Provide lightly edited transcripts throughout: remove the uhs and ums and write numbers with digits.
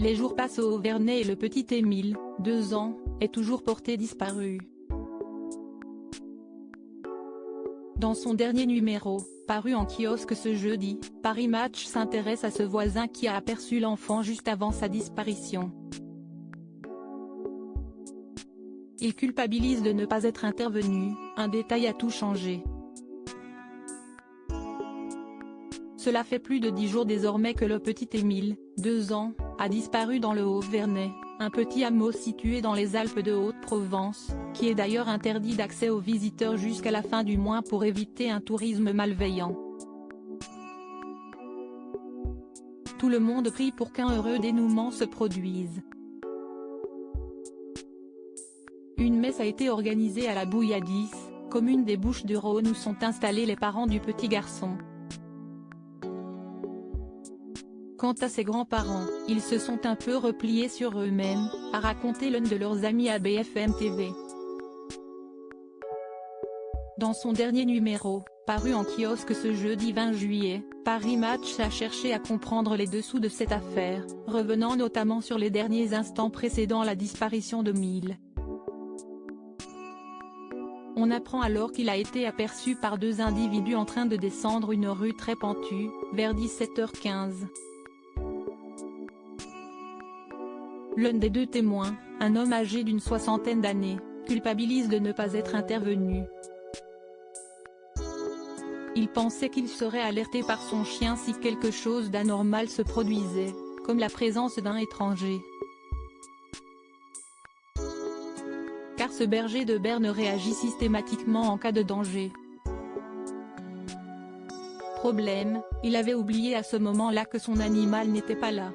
Les jours passent au Vernet et le petit Émile, 2 ans, est toujours porté disparu. Dans son dernier numéro, paru en kiosque ce jeudi, Paris Match s'intéresse à ce voisin qui a aperçu l'enfant juste avant sa disparition. Il culpabilise de ne pas être intervenu, un détail a tout changé. Cela fait plus de 10 jours désormais que le petit Émile, 2 ans, a disparu dans le Haut-Vernet, un petit hameau situé dans les Alpes de Haute-Provence, qui est d'ailleurs interdit d'accès aux visiteurs jusqu'à la fin du mois pour éviter un tourisme malveillant. Tout le monde prie pour qu'un heureux dénouement se produise. Une messe a été organisée à la Bouilladis, commune des Bouches-du-Rhône où sont installés les parents du petit garçon. Quant à ses grands-parents, ils se sont un peu repliés sur eux-mêmes, a raconté l'un de leurs amis à BFM TV. Dans son dernier numéro, paru en kiosque ce jeudi 20 juillet, Paris Match a cherché à comprendre les dessous de cette affaire, revenant notamment sur les derniers instants précédant la disparition d'Émile. On apprend alors qu'il a été aperçu par 2 individus en train de descendre une rue très pentue, vers 17h15. L'un des 2 témoins, un homme âgé d'une 60aine d'années, culpabilise de ne pas être intervenu. Il pensait qu'il serait alerté par son chien si quelque chose d'anormal se produisait, comme la présence d'un étranger. Car ce berger de Berne réagit systématiquement en cas de danger. Problème, il avait oublié à ce moment-là que son animal n'était pas là.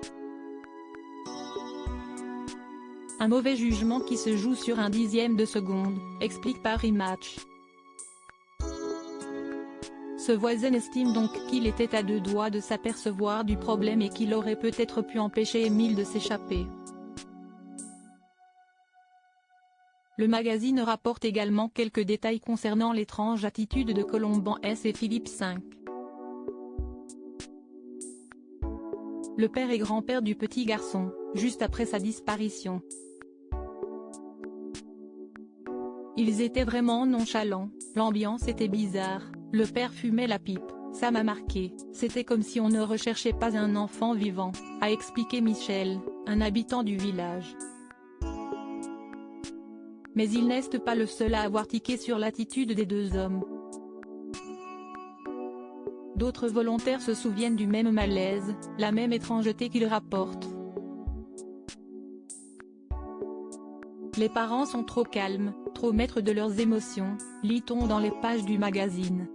Un mauvais jugement qui se joue sur un dixième de seconde, explique Paris Match. Ce voisin estime donc qu'il était à 2 doigts de s'apercevoir du problème et qu'il aurait peut-être pu empêcher Émile de s'échapper. Le magazine rapporte également quelques détails concernant l'étrange attitude de Colomban S et Philippe V. Le père et grand-père du petit garçon, juste après sa disparition. Ils étaient vraiment nonchalants, l'ambiance était bizarre, le père fumait la pipe, ça m'a marqué, c'était comme si on ne recherchait pas un enfant vivant, a expliqué Michel, un habitant du village. Mais il n'est pas le seul à avoir tiqué sur l'attitude des 2 hommes. D'autres volontaires se souviennent du même malaise, la même étrangeté qu'ils rapportent. Les parents sont trop calmes, trop maîtres de leurs émotions, lit-on dans les pages du magazine.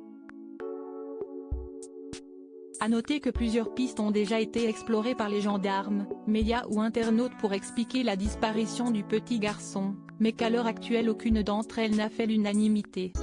À noter que plusieurs pistes ont déjà été explorées par les gendarmes, médias ou internautes pour expliquer la disparition du petit garçon, mais qu'à l'heure actuelle aucune d'entre elles n'a fait l'unanimité.